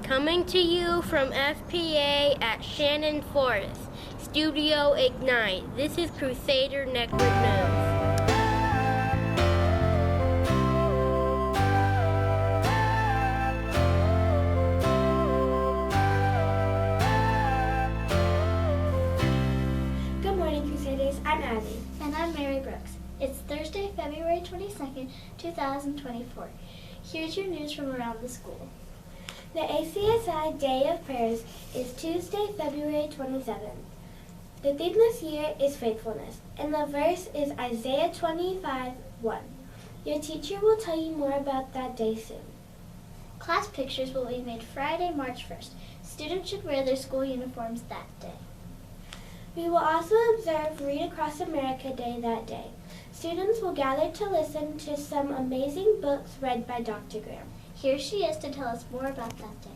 Coming to you from FPA at Shannon Forest, Studio Ignite. This is Crusader Network News. Good morning, Crusaders. I'm Abby. And I'm Mary Brooks. It's Thursday, February 22nd, 2024. Here's your news from around the school. The ACSI Day of Prayers is Tuesday, February 27th. The theme this year is faithfulness, and the verse is Isaiah 25:1. Your teacher will tell you more about that day soon. Class pictures will be made Friday, March 1st. Students should wear their school uniforms that day. We will also observe Read Across America Day that day. Students will gather to listen to some amazing books read by Dr. Graham. Here she is to tell us more about that day.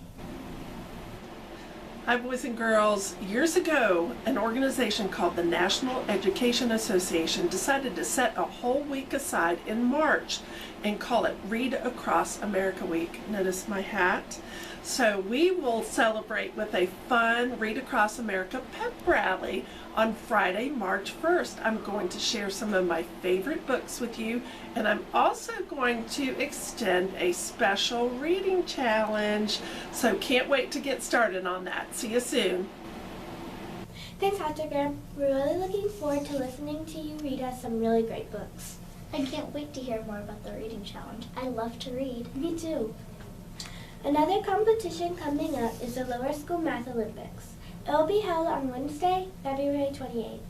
Hi, boys and girls. Years ago, an organization called the National Education Association decided to set a whole week aside in March and call it Read Across America Week. Notice my hat. So we will celebrate with a fun Read Across America pep rally on Friday, March 1st. I'm going to share some of my favorite books with you, and I'm also going to extend a special reading challenge. So can't wait to get started on that. See you soon. Thanks, Dr. Graham. We're really looking forward to listening to you read us some really great books. I can't wait to hear more about the reading challenge. I love to read. Me too. Another competition coming up is the Lower School Math Olympics. It will be held on Wednesday, February 28th.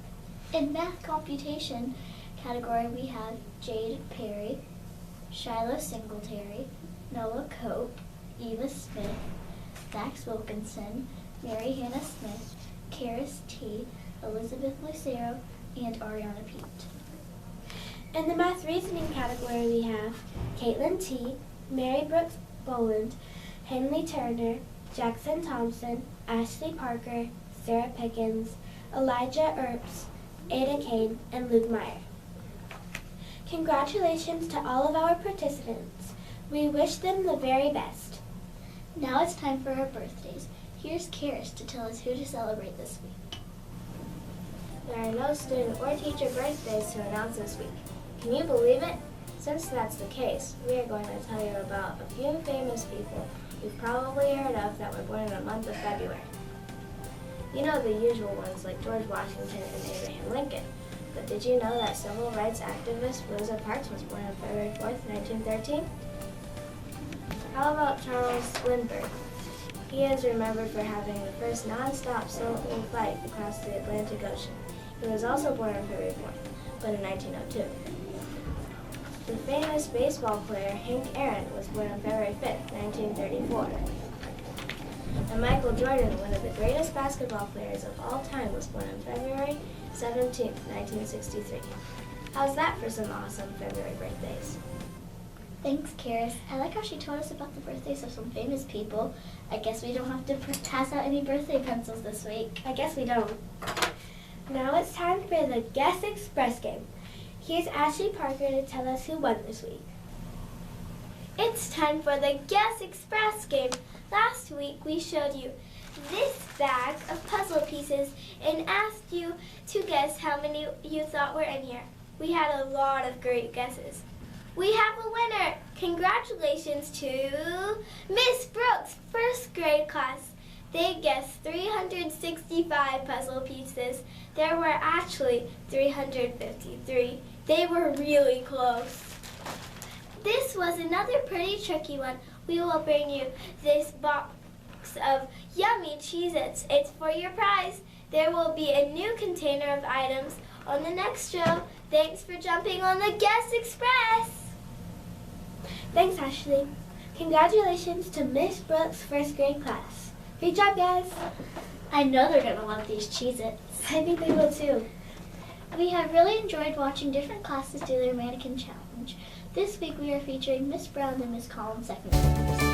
In math computation category, we have Jade Perry, Shiloh Singletary, Noah Cope, Eva Smith, Dax Wilkinson, Mary Hannah Smith, Karis T., Elizabeth Lucero, and Ariana Pete. In the Math Reasoning category, we have Caitlin T., Mary Brooks Boland, Henley Turner, Jackson Thompson, Ashley Parker, Sarah Pickens, Elijah Earps, Ada Kane, and Luke Meyer. Congratulations to all of our participants. We wish them the very best. Now it's time for our birthdays. Here's Karis to tell us who to celebrate this week. There are no student or teacher birthdays to announce this week. Can you believe it? Since that's the case, we are going to tell you about a few famous people you've probably heard of that were born in the month of February. You know the usual ones like George Washington and Abraham Lincoln, but did you know that civil rights activist Rosa Parks was born on February 4th, 1913? How about Charles Lindbergh? He is remembered for having the first non-stop solo flight across the Atlantic Ocean. He was also born on February 4th, but in 1902. The famous baseball player Hank Aaron was born on February 5th, 1934. And Michael Jordan, one of the greatest basketball players of all time, was born on February 17th, 1963. How's that for some awesome February birthdays? Thanks, Karis. I like how she told us about the birthdays of some famous people. I guess we don't have to pass out any birthday pencils this week. I guess we don't. Now it's time for the Guess Express game. Here's Ashley Parker to tell us who won this week. It's time for the Guess Express game. Last week we showed you this bag of puzzle pieces and asked you to guess how many you thought were in here. We had a lot of great guesses. We have a winner! Congratulations to Miss Brooks' first grade class. They guessed 365 puzzle pieces. There were actually 353. They were really close. This was another pretty tricky one. We will bring you this box of yummy Cheez-Its. It's for your prize. There will be a new container of items on the next show. Thanks for jumping on the Guess Express. Thanks, Ashley. Congratulations to Miss Brooks' first grade class. Great job, guys. I know they're going to love these Cheez-Its. I think they will too. We have really enjoyed watching different classes do their Mannequin challenge. This week we are featuring Miss Brown and Miss Collom second graders.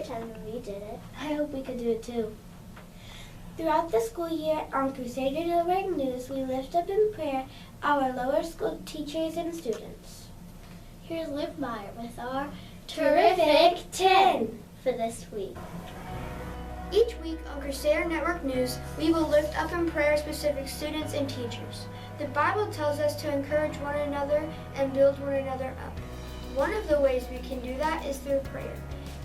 time when we did it. I hope we could do it too. Throughout the school year on Crusader Delivering News, we lift up in prayer our lower school teachers and students. Here's Luke Meyer with our Terrific 10 for this week. Each week on Crusader Network News, we will lift up in prayer specific students and teachers. The Bible tells us to encourage one another and build one another up. One of the ways we can do that is through prayer.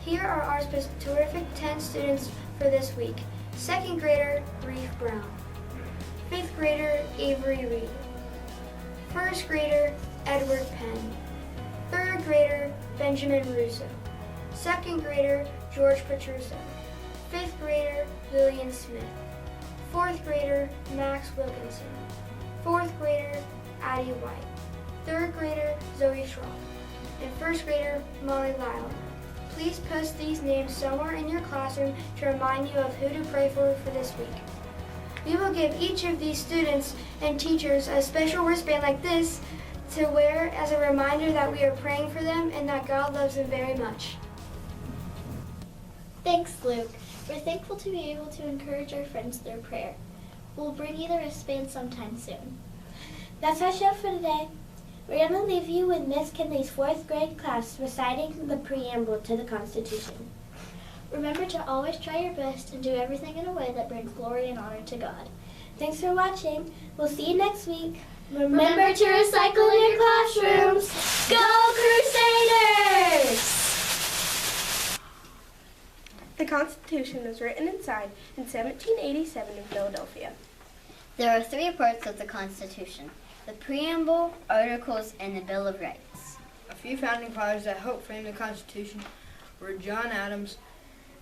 Here are our terrific 10 students for this week. 2nd grader, Reef Brown. 5th grader, Avery Reed. 1st grader, Edward Penn. 3rd grader, Benjamin Russo. 2nd grader, George Petruso. 5th grader, Lillian Smith. 4th grader, Max Wilkinson. 4th grader, Addie White. 3rd grader, Zoe Schroff. And 1st grader, Molly Lyle. Please post these names somewhere in your classroom to remind you of who to pray for this week. We will give each of these students and teachers a special wristband like this to wear as a reminder that we are praying for them and that God loves them very much. Thanks, Luke. We're thankful to be able to encourage our friends through prayer. We'll bring you the wristband sometime soon. That's our show for today. We're going to leave you with Miss Kinley's 4th grade class reciting the Preamble to the Constitution. Remember to always try your best and do everything in a way that brings glory and honor to God. Thanks for watching. We'll see you next week. Remember to recycle in your classrooms. Go Crusaders! The Constitution was written and signed in 1787 in Philadelphia. There are 3 parts of the Constitution: the Preamble, Articles, and the Bill of Rights. A few founding fathers that helped frame the Constitution were John Adams,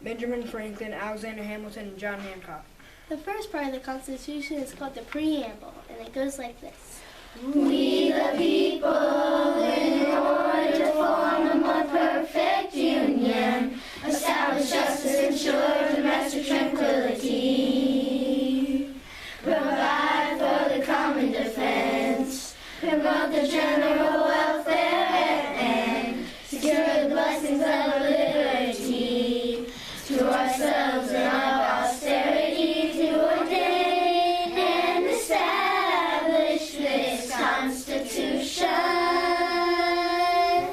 Benjamin Franklin, Alexander Hamilton, and John Hancock. The first part of the Constitution is called the Preamble, and it goes like this. We the people, in order to form a more perfect union, establish justice, ensure domestic tranquility, provide for the common defense, promote the general welfare, and secure the blessings of liberty to ourselves and our posterity, to ordain and establish this Constitution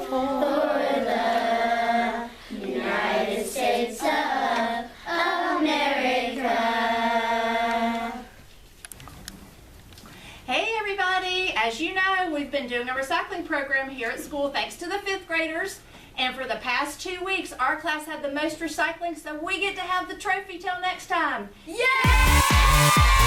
for the United States of America. Hey everybody! As you know, we've been doing a recycling program here at school thanks to the 5th graders. And for the past 2 weeks, our class had the most recycling, so we get to have the trophy till next time. Yay!